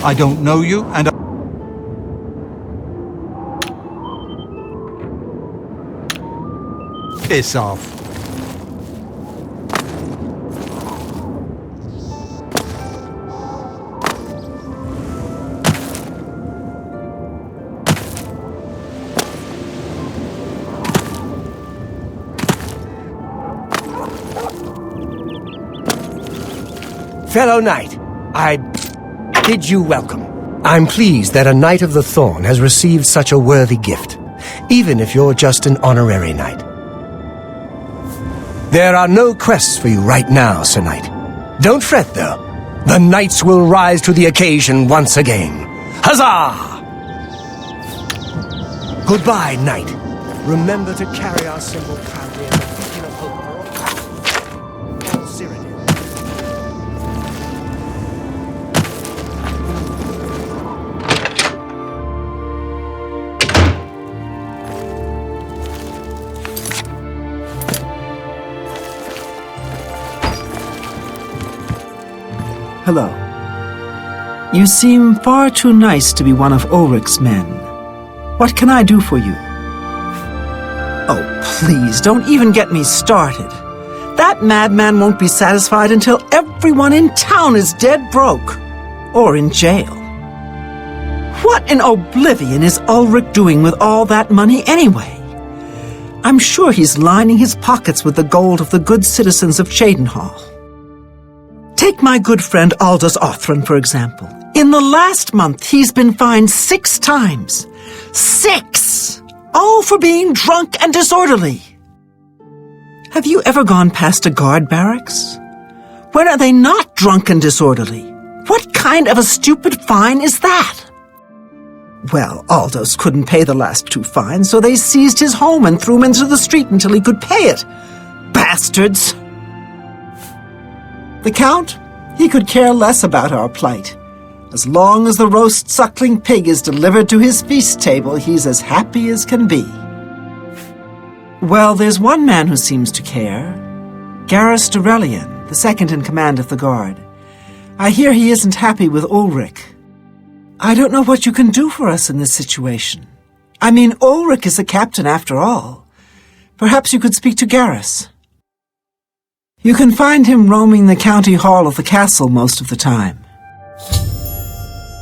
I don't know you, and piss off. Fellow knight, I bid you welcome. I'm pleased that a Knight of the Thorn has received such a worthy gift, even if you're just an honorary knight. There are no quests for you right now, Sir Knight. Don't fret, though. The knights will rise to the occasion once again. Huzzah! Goodbye, knight. Remember to carry our symbol proudly as a beacon of hope for all Cyrodiil. Hello. You seem far too nice to be one of Ulrich's men. What can I do for you? Oh, please, don't even get me started. That madman won't be satisfied until everyone in town is dead broke. Or in jail. What in Oblivion is Ulrich doing with all that money anyway? I'm sure he's lining his pockets with the gold of the good citizens of Cheydinhal. Take my good friend Aldous Othran, for example. In the last month, he's been fined 6 times. 6! All for being drunk and disorderly. Have you ever gone past a guard barracks? When are they not drunk and disorderly? What kind of a stupid fine is that? Well, Aldous couldn't pay the last 2 fines, so they seized his home and threw him into the street until he could pay it. Bastards! The Count? He could care less about our plight. As long as the roast suckling pig is delivered to his feast table, he's as happy as can be. Well, there's one man who seems to care. Garrus Durelian, the second in command of the guard. I hear he isn't happy with Ulrich. I don't know what you can do for us in this situation. I mean, Ulrich is the captain after all. Perhaps you could speak to Garrus. You can find him roaming the county hall of the castle most of the time.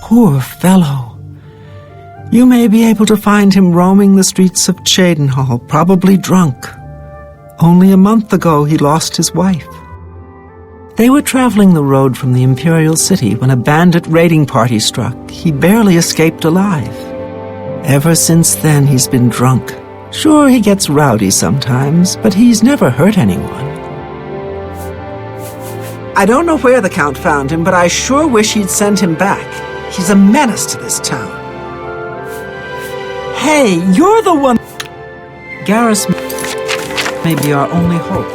Poor fellow. You may be able to find him roaming the streets of Cheydinhal, probably drunk. Only a month ago he lost his wife. They were traveling the road from the Imperial City when a bandit raiding party struck. He barely escaped alive. Ever since then he's been drunk. Sure, he gets rowdy sometimes, but he's never hurt anyone. I don't know where the Count found him, but I sure wish he'd send him back. He's a menace to this town. Hey, you're the one... Garrus may be our only hope.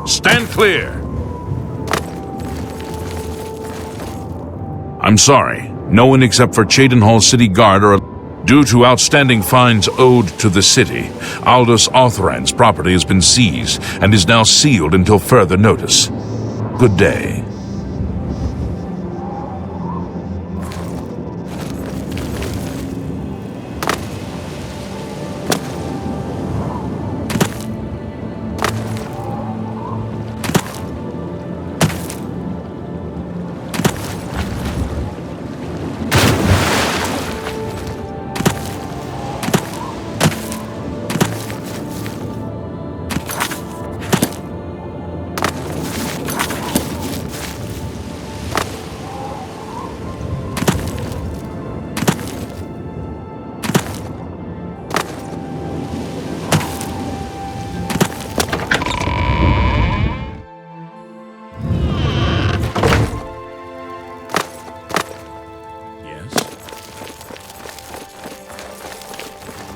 Stand clear! I'm sorry. No one except for Cheydinhal City Guard are... Due to outstanding fines owed to the city, Aldous Othran's property has been seized and is now sealed until further notice. Good day.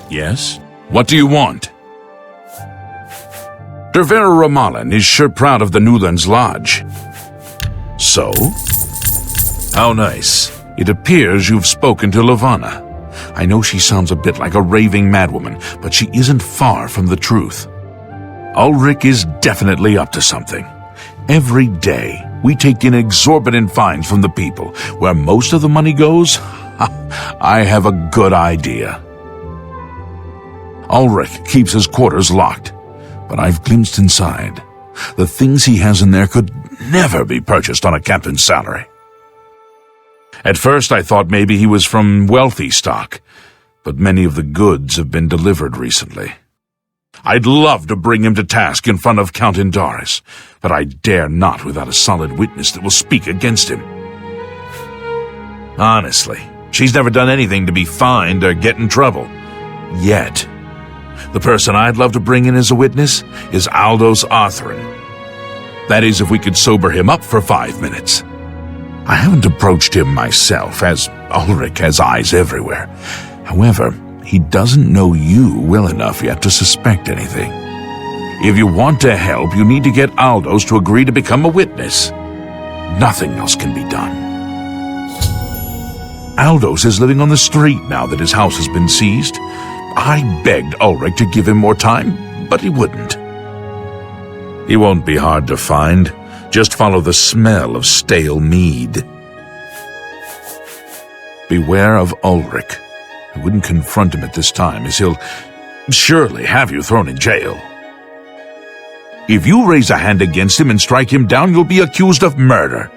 Yes? What do you want? Dervera Ramallan is sure proud of the Newlands Lodge. So? How nice. It appears you've spoken to Lavanna. I know she sounds a bit like a raving madwoman, but she isn't far from the truth. Ulrich is definitely up to something. Every day, we take in exorbitant fines from the people. Where most of the money goes, I have a good idea. Ulrich keeps his quarters locked, but I've glimpsed inside. The things he has in there could never be purchased on a captain's salary. At first I thought maybe he was from wealthy stock, but many of the goods have been delivered recently. I'd love to bring him to task in front of Count Indaris, but I dare not without a solid witness that will speak against him. Honestly, she's never done anything to be fined or get in trouble. Yet. The person I'd love to bring in as a witness is Aldous Arthrin. That is, if we could sober him up for 5 minutes. I haven't approached him myself, as Ulrich has eyes everywhere. However, he doesn't know you well enough yet to suspect anything. If you want to help, you need to get Aldous to agree to become a witness. Nothing else can be done. Aldous is living on the street now that his house has been seized. I begged Ulrich to give him more time, but he wouldn't. He won't be hard to find. Just follow the smell of stale mead. Beware of Ulrich. I wouldn't confront him at this time, as he'll surely have you thrown in jail. If you raise a hand against him and strike him down, you'll be accused of murder.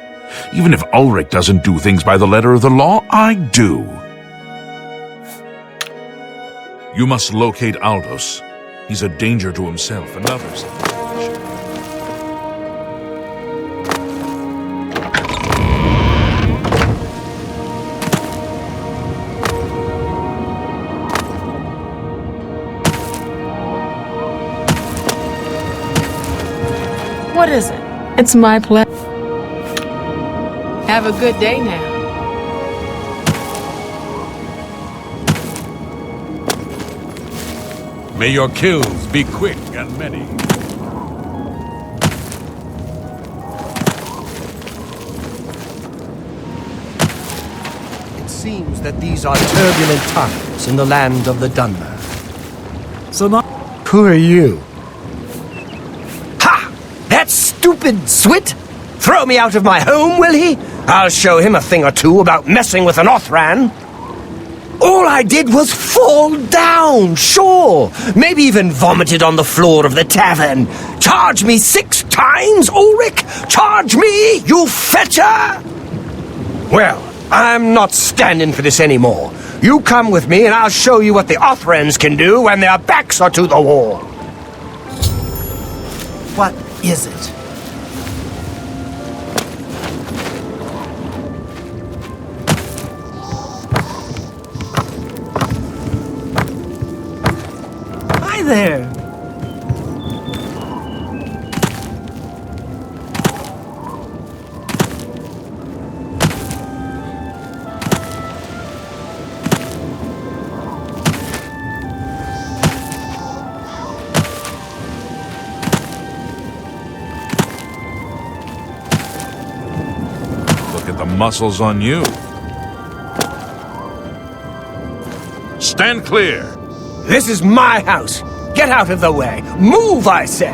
Even if Ulrich doesn't do things by the letter of the law, I do. You must locate Aldous. He's a danger to himself and others. What is it? It's my pleasure. Have a good day now. May your kills be quick and many. It seems that these are turbulent times in the land of the Dunmer. So now, Who are you? Ha! That stupid Swit! Throw me out of my home, will he? I'll show him a thing or two about messing with an Othran. All I did was fall down, sure. Maybe even vomited on the floor of the tavern. Charge me 6 times, Ulrich? Charge me, you fetcher! Well, I'm not standing for this anymore. You come with me and I'll show you what the Othrans can do when their backs are to the wall. what is it? Hi there! The muscles on you. Stand clear! This is my house. Get out of the way. Move, I say.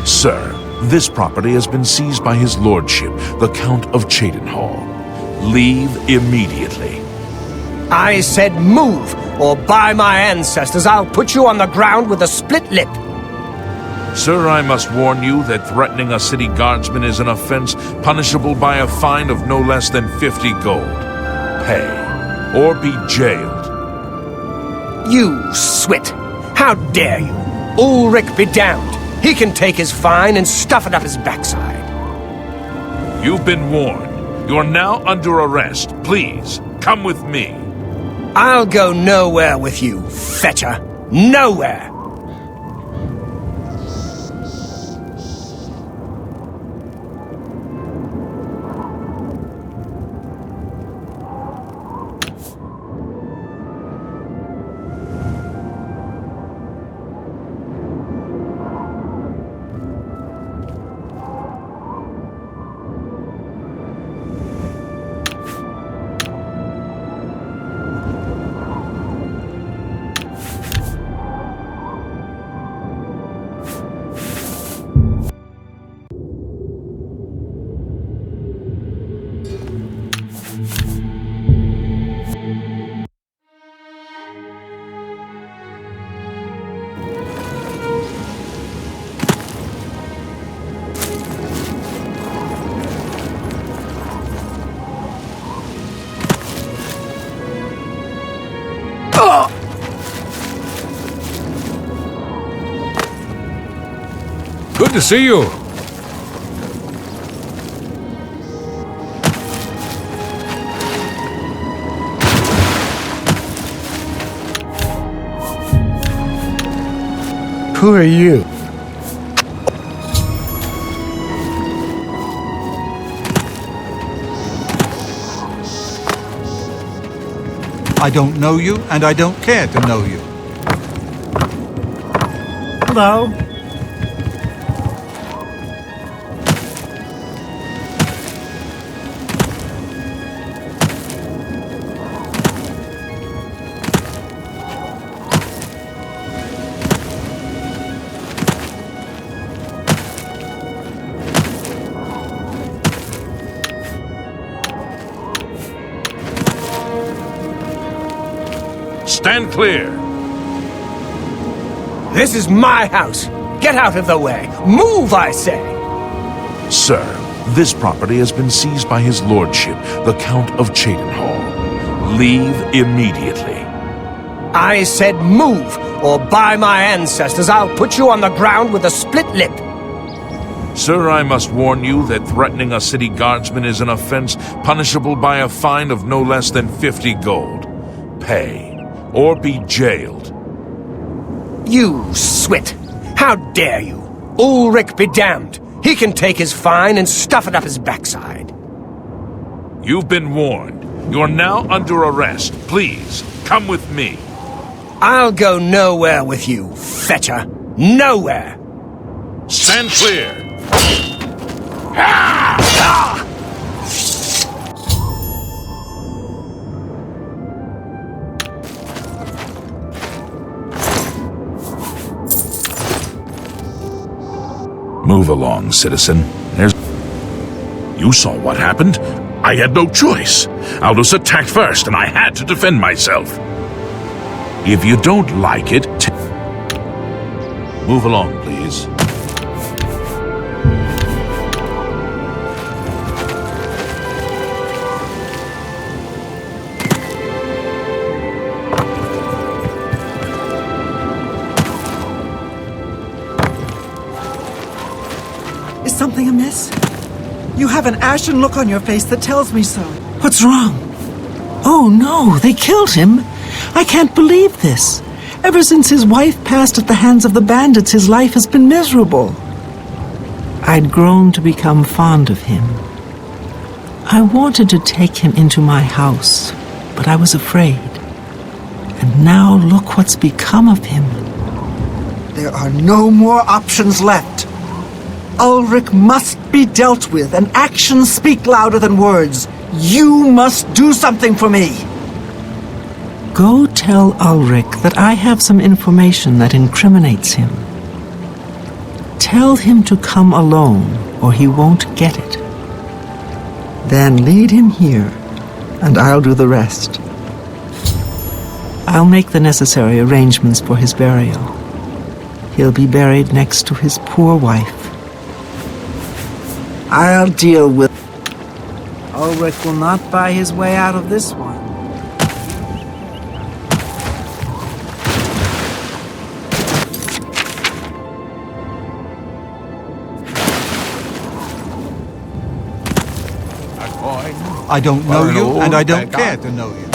Sir, this property has been seized by his lordship, the Count of Cheydinhal. Leave immediately. I said move, or by my ancestors, I'll put you on the ground with a split lip. Sir, I must warn you that threatening a city guardsman is an offense punishable by a fine of no less than 50 gold. Pay, or be jailed. You Swit! How dare you? Ulrich be damned. He can take his fine and stuff it up his backside. You've been warned. You're now under arrest. Please, come with me. I'll go nowhere with you, fetcher. Nowhere. Good to see you. Who are you? I don't know you, and I don't care to know you. Hello. Stand clear. This is my house. Get out of the way. Move, I say. Sir, this property has been seized by his lordship, the Count of Cheydinhal. Leave immediately. I said move, or by my ancestors, I'll put you on the ground with a split lip. Sir, I must warn you that threatening a city guardsman is an offense punishable by a fine of no less than 50 gold. Pay, or be jailed. You swit! How dare you? Ulrich be damned. He can take his fine and stuff it up his backside. You've been warned. You're now under arrest. Please, come with me. I'll go nowhere with you, fetcher. Nowhere! Stand clear. Move along, citizen. You saw what happened. I had no choice. Aldous attacked first, and I had to defend myself. If you don't like it, move along, please. Is something amiss? You have an ashen look on your face that tells me so. What's wrong? Oh no, they killed him. I can't believe this. Ever since his wife passed at the hands of the bandits, his life has been miserable. I'd grown to become fond of him. I wanted to take him into my house, but I was afraid. And now look what's become of him. There are no more options left. Ulrich must be dealt with, and actions speak louder than words. You must do something for me. Go tell Ulrich that I have some information that incriminates him. Tell him to come alone, or he won't get it. Then lead him here, and I'll do the rest. I'll make the necessary arrangements for his burial. He'll be buried next to his poor wife. I'll deal with... Ulrich will not buy his way out of this one. I don't know you, and I don't care to know you.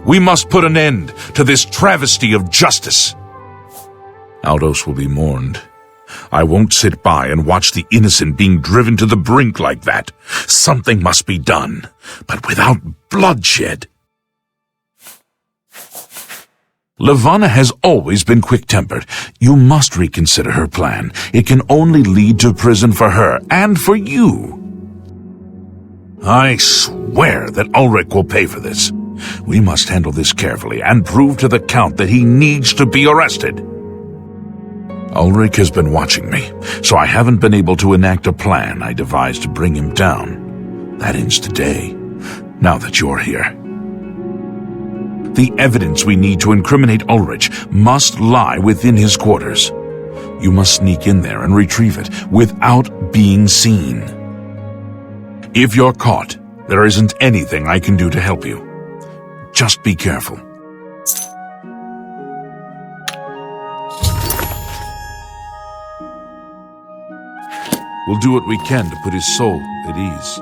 We must put an end to this travesty of justice. Aldous will be mourned. I won't sit by and watch the innocent being driven to the brink like that. Something must be done, but without bloodshed. Levana has always been quick-tempered. You must reconsider her plan. It can only lead to prison for her and for you. I swear that Ulrich will pay for this. We must handle this carefully and prove to the Count that he needs to be arrested. Ulrich has been watching me, so I haven't been able to enact a plan I devised to bring him down. That ends today, now that you're here. The evidence we need to incriminate Ulrich must lie within his quarters. You must sneak in there and retrieve it without being seen. If you're caught, there isn't anything I can do to help you. Just be careful. We'll do what we can to put his soul at ease.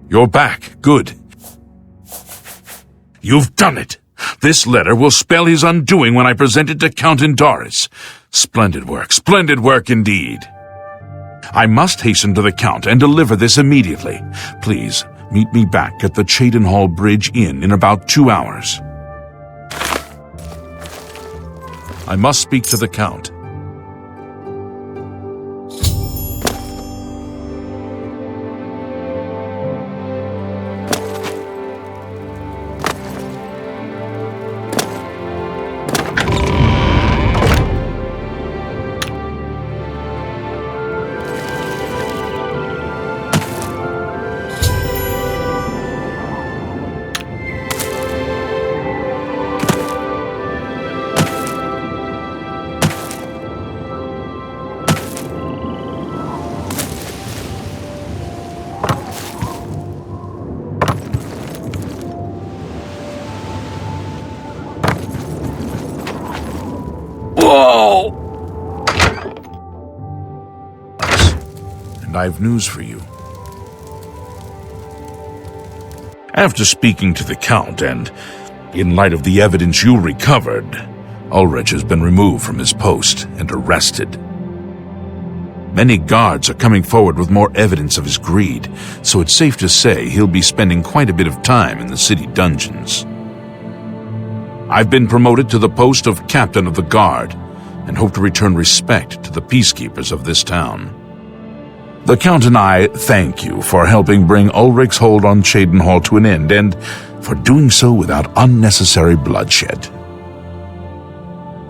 You're back. Good. You've done it. This letter will spell his undoing when I present it to Count Indaris. Splendid work indeed. I must hasten to the Count and deliver this immediately. Please, meet me back at the Cheydinhall Bridge Inn in about 2 hours. I must speak to the Count. And I've news for you. After speaking to the Count, and in light of the evidence you recovered, Ulrich has been removed from his post and arrested. Many guards are coming forward with more evidence of his greed, so it's safe to say he'll be spending quite a bit of time in the city dungeons. I've been promoted to the post of Captain of the Guard, and hope to return respect to the peacekeepers of this town. The Count and I thank you for helping bring Ulrich's hold on Cheydinhall to an end, and for doing so without unnecessary bloodshed.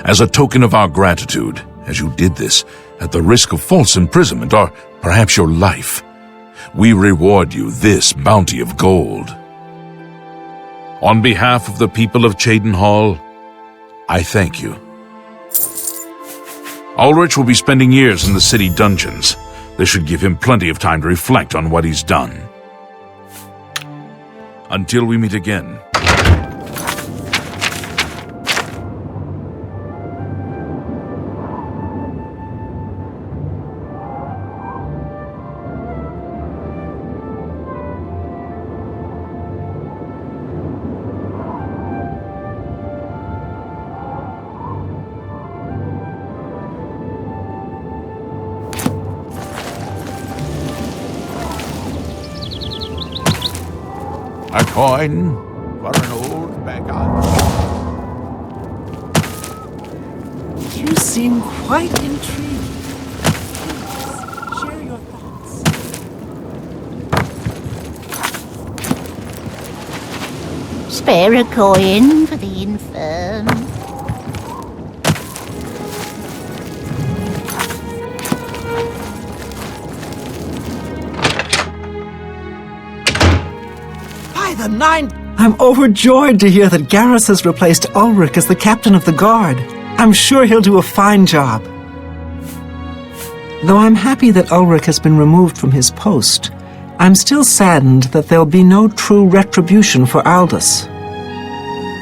As a token of our gratitude, as you did this at the risk of false imprisonment or perhaps your life, we reward you this bounty of gold. On behalf of the people of Cheydinhall, I thank you. Ulrich will be spending years in the city dungeons. This should give him plenty of time to reflect on what he's done. Until we meet again. A coin for an old beggar. You seem quite intrigued. Please, share your thoughts. Spare a coin for the infirm. By the nine... I'm overjoyed to hear that Garrus has replaced Ulrich as the captain of the guard. I'm sure he'll do a fine job. Though I'm happy that Ulrich has been removed from his post, I'm still saddened that there'll be no true retribution for Aldous.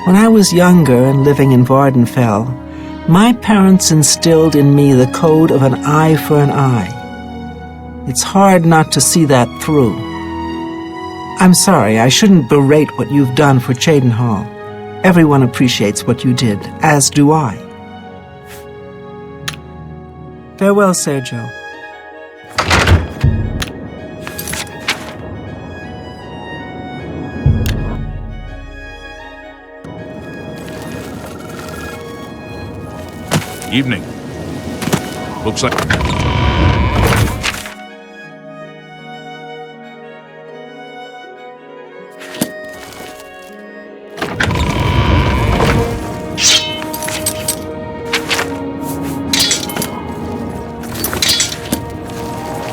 When I was younger and living in Vardenfell, my parents instilled in me the code of an eye for an eye. It's hard not to see that through. I'm sorry, I shouldn't berate what you've done for Cheydinhal. Everyone appreciates what you did, as do I. Farewell, Sergio. Evening. Looks like...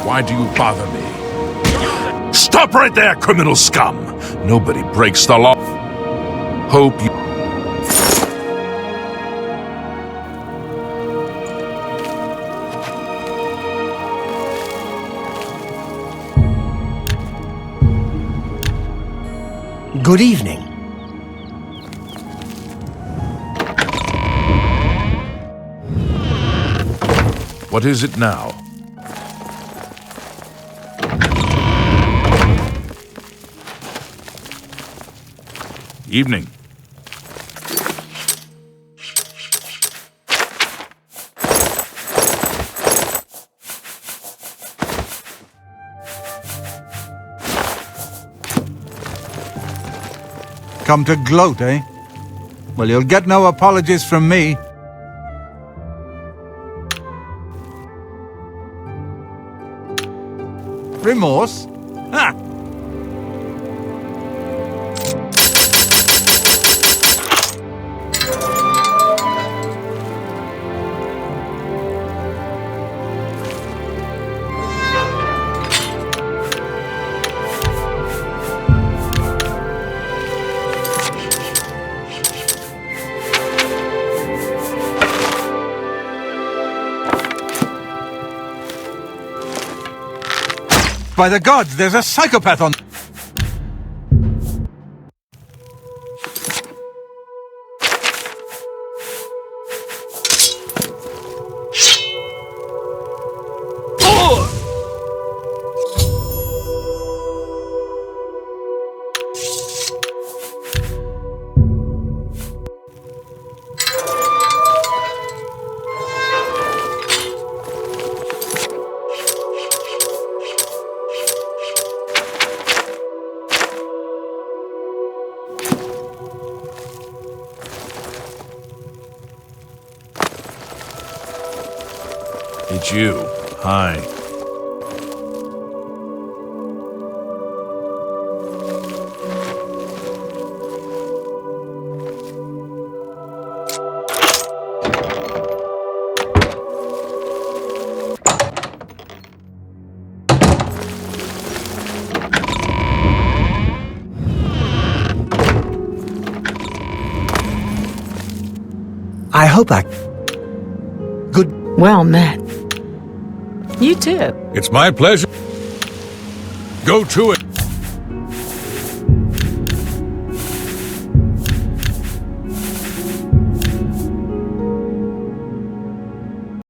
Why do you bother me? Stop right there, criminal scum! Nobody breaks the law. Hope you... Good evening. What is it now? Evening. Come to gloat, eh? Well, you'll get no apologies from me. Remorse? Ha! By the gods, there's a psychopath on... It's you. Hi. I hope I... Good... Well met. You too. It's my pleasure. Go to it.